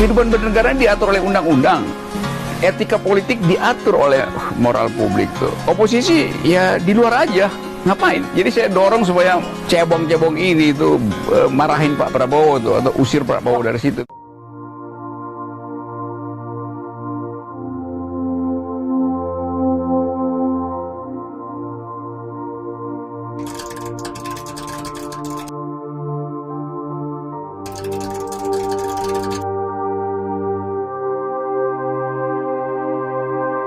Kehidupan bernegara diatur oleh undang-undang. Etika politik diatur oleh moral publik tuh. Oposisi ya di luar aja. Ngapain? Jadi saya dorong supaya cebong-cebong ini tuh marahin Pak Prabowo tuh atau usir Pak Prabowo dari situ.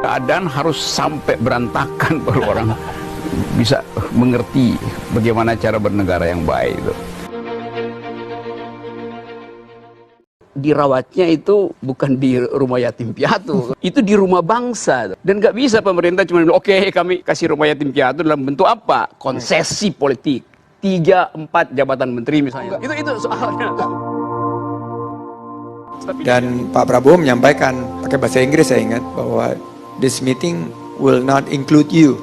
Keadaan harus sampai berantakan baru orang bisa mengerti bagaimana cara bernegara yang baik itu. Dirawatnya itu bukan di rumah yatim piatu, itu di rumah bangsa. Dan nggak bisa pemerintah cuma bilang, oke, kami kasih rumah yatim piatu dalam bentuk apa? Konsesi politik. 3-4 jabatan menteri misalnya. Itu soalnya. Dan Pak Prabowo menyampaikan pakai bahasa Inggris, saya ingat, bahwa this meeting will not include you.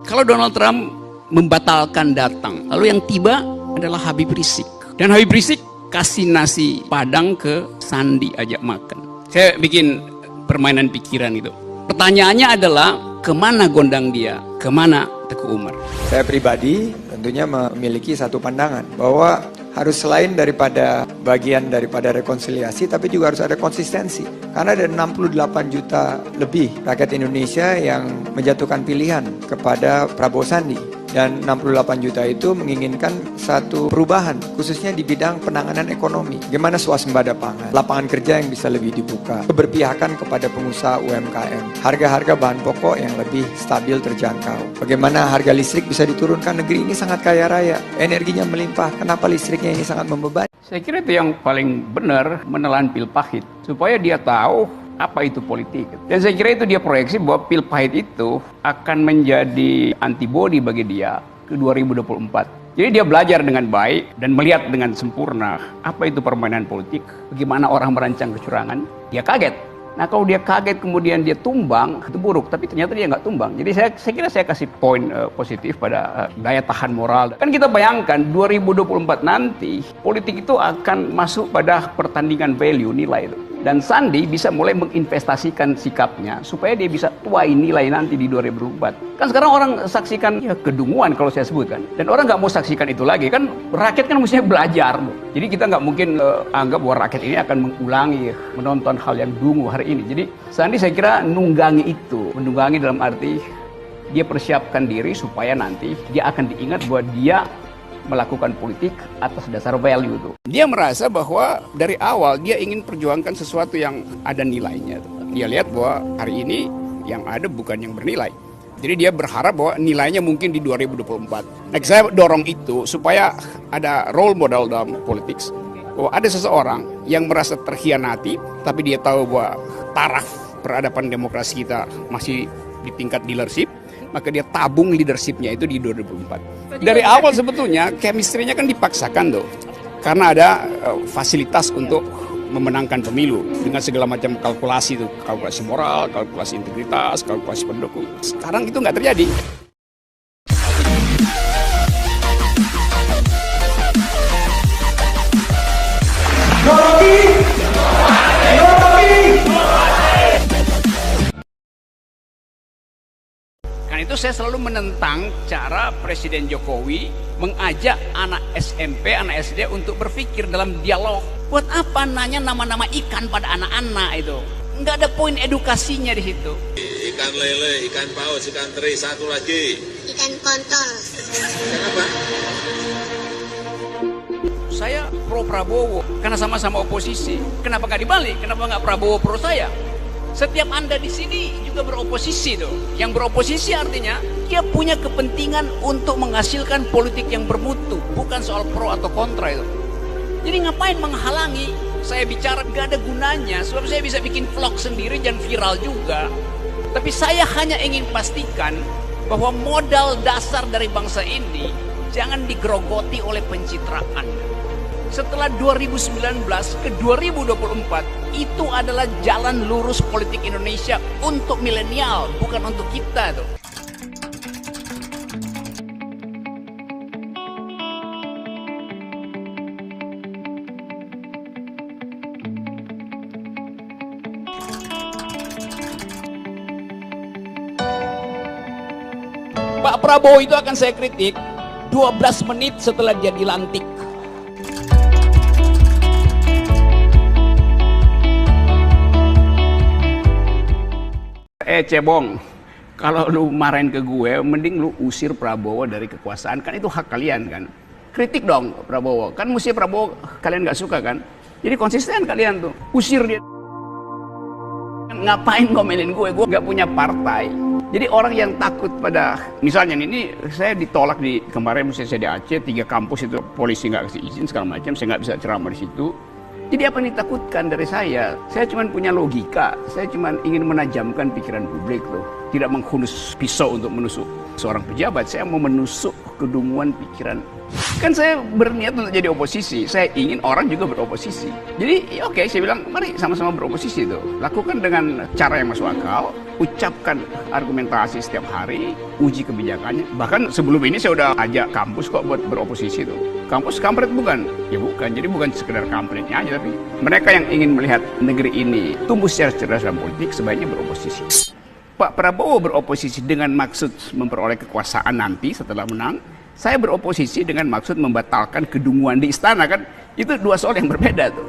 Kalau Donald Trump membatalkan datang, lalu yang tiba adalah Habib Rizik. Dan Habib Rizik kasih nasi Padang ke Sandi ajak makan. Saya bikin permainan pikiran itu. Pertanyaannya adalah, kemana gondang dia? Kemana Teguh Umar? Saya pribadi tentunya memiliki satu pandangan bahwa harus selain daripada bagian daripada rekonsiliasi, tapi juga harus ada konsistensi. Karena ada 68 juta lebih rakyat Indonesia yang menjatuhkan pilihan kepada Prabowo Sandi. Dan 68 juta itu menginginkan satu perubahan, khususnya di bidang penanganan ekonomi. Bagaimana swasembada pangan, lapangan kerja yang bisa lebih dibuka, keberpihakan kepada pengusaha UMKM, harga-harga bahan pokok yang lebih stabil terjangkau. Bagaimana harga listrik bisa diturunkan, negeri ini sangat kaya raya, energinya melimpah, kenapa listriknya ini sangat membebani? Saya kira itu yang paling benar, menelan pil pahit, supaya dia tahu apa itu politik. Dan saya kira itu dia proyeksi bahwa pil pahit itu akan menjadi antibodi bagi dia ke 2024. Jadi dia belajar dengan baik dan melihat dengan sempurna apa itu permainan politik, bagaimana orang merancang kecurangan. Dia kaget. Nah kalau dia kaget kemudian dia tumbang, itu buruk. Tapi ternyata dia nggak tumbang. Jadi saya kira saya kasih poin positif pada daya tahan moral. Kan kita bayangkan 2024 nanti politik itu akan masuk pada pertandingan value, nilai itu. Dan Sandi bisa mulai menginvestasikan sikapnya supaya dia bisa tuai nilai nanti di 2024. Kan sekarang orang saksikan ya kedunguan kalau saya sebutkan. Dan orang nggak mau saksikan itu lagi. Kan rakyat kan mestinya belajar. Jadi kita nggak mungkin anggap bahwa rakyat ini akan mengulangi menonton hal yang dungu hari ini. Jadi Sandi saya kira nunggangi itu. Menunggangi dalam arti dia persiapkan diri supaya nanti dia akan diingat bahwa dia melakukan politik atas dasar value itu. Dia merasa bahwa dari awal dia ingin perjuangkan sesuatu yang ada nilainya. Dia lihat bahwa hari ini yang ada bukan yang bernilai. Jadi dia berharap bahwa nilainya mungkin di 2024. Nah, saya dorong itu supaya ada role model dalam politik. Bahwa ada seseorang yang merasa terkhianati, tapi dia tahu bahwa taraf peradaban demokrasi kita masih di tingkat dealership, maka dia tabung leadershipnya itu di 2024. Dari awal sebetulnya chemistry-nya kan dipaksakan tuh, karena ada fasilitas untuk memenangkan pemilu dengan segala macam kalkulasi tuh, kalkulasi moral, kalkulasi integritas, kalkulasi pendukung. Sekarang itu nggak terjadi. Itu saya selalu menentang cara Presiden Jokowi mengajak anak SMP, anak SD untuk berpikir dalam dialog. Buat apa nanya nama-nama ikan pada anak-anak itu? Nggak ada poin edukasinya di situ. Ikan lele, ikan paus, ikan teri, satu lagi. Ikan kontol. Ikan apa? Saya pro Prabowo karena sama-sama oposisi. Kenapa nggak dibalik? Kenapa nggak Prabowo pro saya? Setiap Anda di sini juga beroposisi tuh. Yang beroposisi artinya dia punya kepentingan untuk menghasilkan politik yang bermutu, bukan soal pro atau kontra itu. Jadi ngapain menghalangi saya bicara? Gak ada gunanya, sebab saya bisa bikin vlog sendiri dan viral juga. Tapi saya hanya ingin pastikan bahwa modal dasar dari bangsa ini jangan digerogoti oleh pencitraan. Setelah 2019 ke 2024 itu adalah jalan lurus politik Indonesia untuk milenial, bukan untuk kita tuh. Pak Prabowo itu akan saya kritik 12 menit setelah dia dilantik. Cebong, kalau lu marahin ke gue, mending lu usir Prabowo dari kekuasaan, kan itu hak kalian kan. Kritik dong Prabowo, kan mesti Prabowo kalian nggak suka kan. Jadi konsisten kalian tuh, usir dia. Ngapain ngomelin gue nggak punya partai. Jadi orang yang takut pada, misalnya ini saya ditolak di kemarin, misalnya saya di Aceh, 3 kampus itu polisi nggak kasih izin segala macam, saya nggak bisa ceramah di situ. Jadi apa yang ditakutkan dari saya? Saya cuma punya logika, saya cuma ingin menajamkan pikiran publik tuh. Tidak menghunus pisau untuk menusuk seorang pejabat, saya mau menusuk kedunguan pikiran. Kan saya berniat untuk jadi oposisi, saya ingin orang juga beroposisi. Jadi ya oke, saya bilang mari sama-sama beroposisi tuh. Lakukan dengan cara yang masuk akal, ucapkan argumentasi setiap hari, uji kebijakannya. Bahkan sebelum ini saya udah ajak kampus kok buat beroposisi tuh. Kampus kampret bukan? Ya bukan, jadi bukan sekedar kampretnya aja, tapi mereka yang ingin melihat negeri ini tumbuh secara cerdas dalam politik sebaiknya beroposisi. Pak Prabowo beroposisi dengan maksud memperoleh kekuasaan nanti setelah menang. Saya beroposisi dengan maksud membatalkan kedunguan di istana, kan itu dua soal yang berbeda tuh.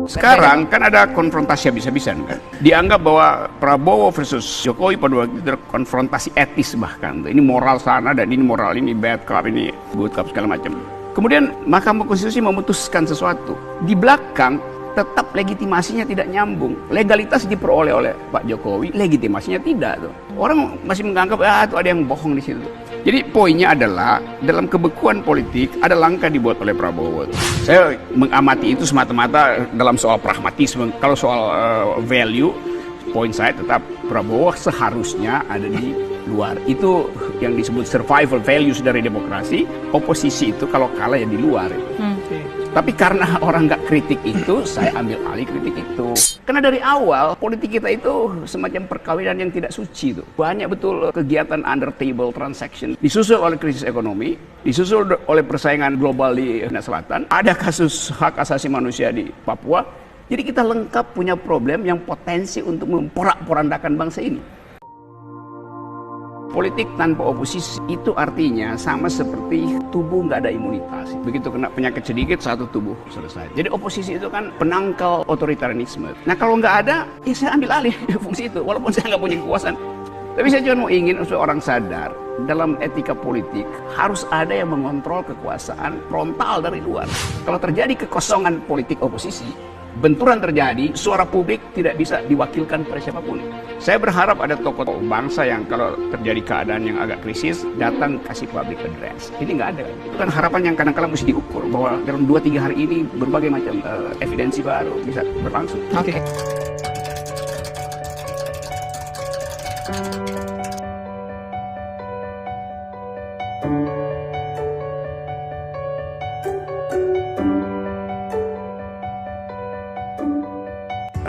Sekarang kan ada konfrontasi habis-habisan kan. Dianggap bahwa Prabowo versus Jokowi pada waktu itu konfrontasi etis bahkan. Ini moral sana dan ini moral ini, bad cop ini good cop segala macam. Kemudian Mahkamah Konstitusi memutuskan sesuatu. Di belakang tetap legitimasinya tidak nyambung. Legalitas diperoleh oleh Pak Jokowi, legitimasinya tidak tuh. Orang masih menganggap itu ada yang bohong di situ. Jadi poinnya adalah dalam kebekuan politik ada langkah dibuat oleh Prabowo. Saya mengamati itu semata-mata dalam soal pragmatisme. Kalau soal value, poin saya tetap Prabowo seharusnya ada di luar. Itu yang disebut survival values dari demokrasi. Oposisi itu kalau kalah ya di luar. Tapi karena orang nggak kritik itu, saya ambil alih kritik itu. Karena dari awal politik kita itu semacam perkawinan yang tidak suci tuh. Banyak betul kegiatan under table transaction. Disusul oleh krisis ekonomi, disusul oleh persaingan global di Selatan. Ada kasus hak asasi manusia di Papua. Jadi kita lengkap punya problem yang potensi untuk memporak-porandakan bangsa ini. Politik tanpa oposisi itu artinya sama seperti tubuh nggak ada imunitas. Begitu kena penyakit sedikit, satu tubuh selesai. Jadi oposisi itu kan penangkal otoritarianisme. Nah kalau nggak ada, ya saya ambil alih fungsi itu. Walaupun saya nggak punya kekuasaan. Tapi saya cuma mau ingin supaya orang sadar, dalam etika politik harus ada yang mengontrol kekuasaan frontal dari luar. Kalau terjadi kekosongan politik oposisi, benturan terjadi, suara publik tidak bisa diwakilkan pada siapapun. Saya berharap ada tokoh bangsa yang kalau terjadi keadaan yang agak krisis, datang kasih public address. Ini nggak ada. Itu kan harapan yang kadang-kadang mesti diukur, bahwa dalam 2-3 hari ini berbagai macam evidensi baru bisa berlangsung. Oke.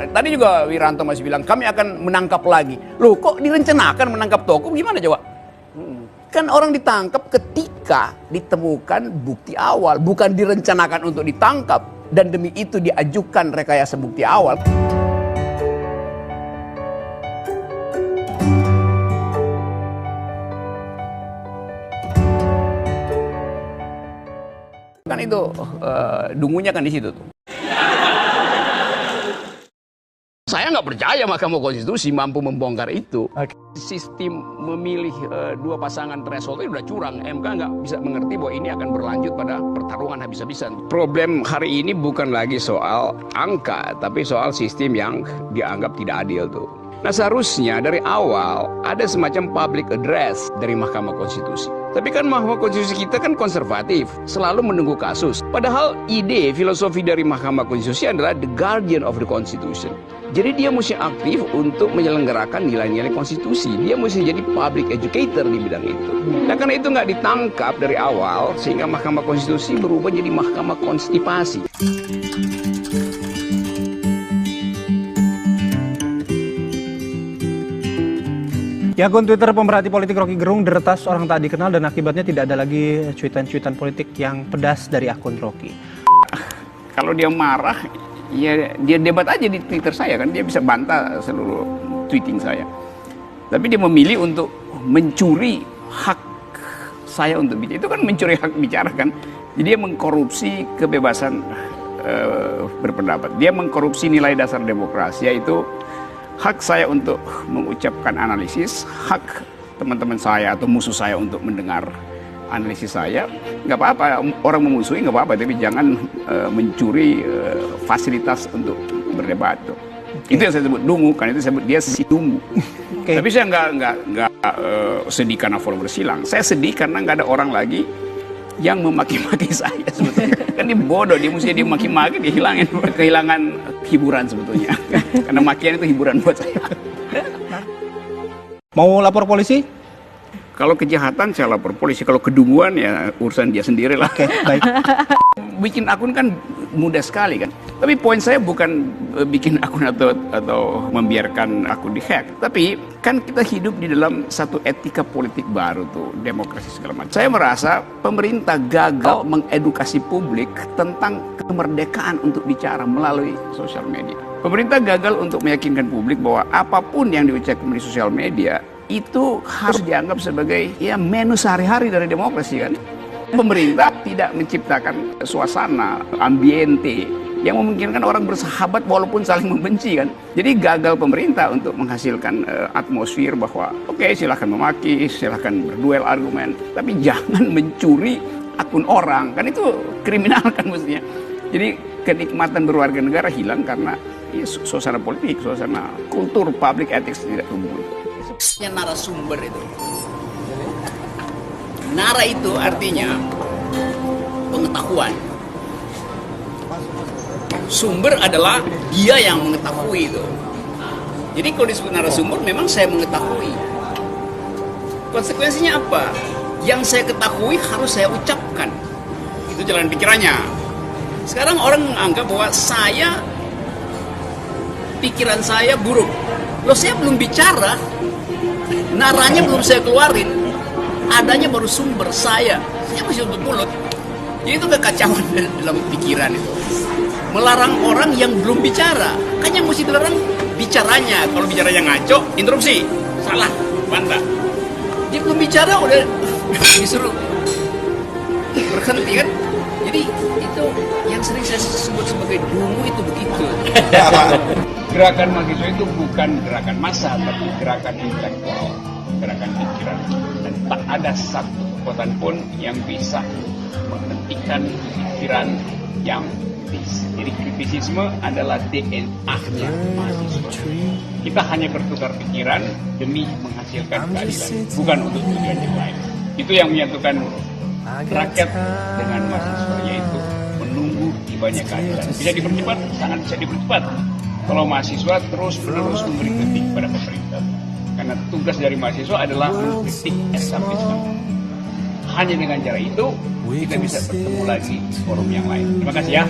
Tadi juga Wiranto masih bilang, kami akan menangkap lagi. Loh kok direncanakan menangkap tokoh? Gimana coba? Kan orang ditangkap ketika ditemukan bukti awal. Bukan direncanakan untuk ditangkap. Dan demi itu diajukan rekayasa bukti awal. Kan itu dungunya kan di situ tuh. Saya nggak percaya Mahkamah Konstitusi mampu membongkar itu. Sistem memilih 2 pasangan threshold itu udah curang. MK nggak bisa mengerti bahwa ini akan berlanjut pada pertarungan habis-habisan. Problem hari ini bukan lagi soal angka, tapi soal sistem yang dianggap tidak adil tuh. Nah seharusnya dari awal ada semacam public address dari Mahkamah Konstitusi. Tapi kan Mahkamah Konstitusi kita kan konservatif, selalu menunggu kasus. Padahal ide, filosofi dari Mahkamah Konstitusi adalah the guardian of the Constitution. Jadi dia mesti aktif untuk menyelenggarakan nilai-nilai konstitusi. Dia mesti jadi public educator di bidang itu. Nah karena itu nggak ditangkap dari awal, sehingga Mahkamah Konstitusi berubah jadi Mahkamah Konstipasi. Ya, akun Twitter pemerhati politik Rocky Gerung diretas orang tak dikenal dan akibatnya tidak ada lagi cuitan-cuitan politik yang pedas dari akun Rocky. Kalau dia marah, ya dia debat aja di Twitter saya kan, dia bisa bantah seluruh tweeting saya. Tapi dia memilih untuk mencuri hak saya untuk bicara. Itu kan mencuri hak bicara kan. Jadi dia mengkorupsi kebebasan berpendapat. Dia mengkorupsi nilai dasar demokrasi, yaitu hak saya untuk mengucapkan analisis, hak teman-teman saya atau musuh saya untuk mendengar analisis saya. Nggak apa-apa, orang memusuhi nggak apa-apa, tapi jangan mencuri fasilitas untuk berdebat tuh. Itu yang saya sebut dungu, kan itu saya sebut dia si dungu. Tapi saya nggak sedih karena followers hilang. Saya sedih karena nggak ada orang lagi yang memaki-maki saya sebetulnya. Kan dia bodoh, dia mesti dia maki-maki, dia kehilangan hiburan sebetulnya. Karena makian itu hiburan buat saya. Mau lapor polisi? Kalau kejahatan saya lapor polisi, kalau kedunguan ya urusan dia sendiri lah. Oke, baik. Bikin akun kan mudah sekali kan. Tapi poin saya bukan bikin akun atau membiarkan akun dihack. Tapi kan kita hidup di dalam satu etika politik baru tuh, demokrasi segala macam. Saya merasa pemerintah gagal mengedukasi publik tentang kemerdekaan untuk bicara melalui sosial media. Pemerintah gagal untuk meyakinkan publik bahwa apapun yang diucapkan di sosial media itu harus dianggap sebagai ya menu sehari-hari dari demokrasi kan. Pemerintah tidak menciptakan suasana ambiente yang memungkinkan orang bersahabat walaupun saling membenci kan. Jadi gagal pemerintah untuk menghasilkan atmosfer bahwa oke, silahkan memaki, silahkan berduel argumen, tapi jangan mencuri akun orang, kan itu kriminal kan mestinya. Jadi kenikmatan berwarga negara hilang karena ya, suasana politik, suasana kultur public ethics tidak tumbuh. Narasumber itu. Nara itu artinya pengetahuan. Sumber adalah dia yang mengetahui itu. Jadi kalau disebut narasumber memang saya mengetahui. Konsekuensinya apa? Yang saya ketahui harus saya ucapkan. Itu jalan pikirannya. Sekarang orang menganggap bahwa pikiran saya buruk. Loh, saya belum bicara. Naranya belum saya keluarin, adanya baru sumber saya masih untuk mulut. Jadi itu kekacauan dalam pikiran itu. Melarang orang yang belum bicara, kan yang mesti dilarang bicaranya. Kalau bicaranya ngaco, interupsi, salah, bantah. Dia belum bicara udah disuruh berhenti kan. Jadi itu yang sering saya sebut sebagai dungu itu begitu. Gerakan mahasiswa itu bukan gerakan massa, tapi gerakan intelektual, gerakan pikiran. Dan tak ada satu kekuatan pun yang bisa menghentikan pikiran yang kritis. Jadi kritisisme adalah DNA-nya mahasiswa. Kita hanya bertukar pikiran demi menghasilkan keadilan, bukan untuk tujuan yang lain. Itu yang menyatukan rakyat dengan mahasiswa, yaitu menunggu tibanya keadilan. Bisa dipercepat, sangat bisa dipercepat. Kalau mahasiswa terus-menerus memberi kritik pada pemerintah. Karena tugas dari mahasiswa adalah mengkritik establishment. Hanya dengan cara itu, kita bisa bertemu lagi di forum yang lain. Terima kasih ya.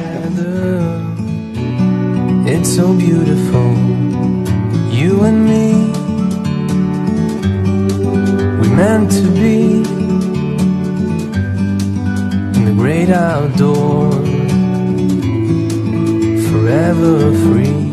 It's so beautiful, you and me. We meant to be in the great outdoors, forever free.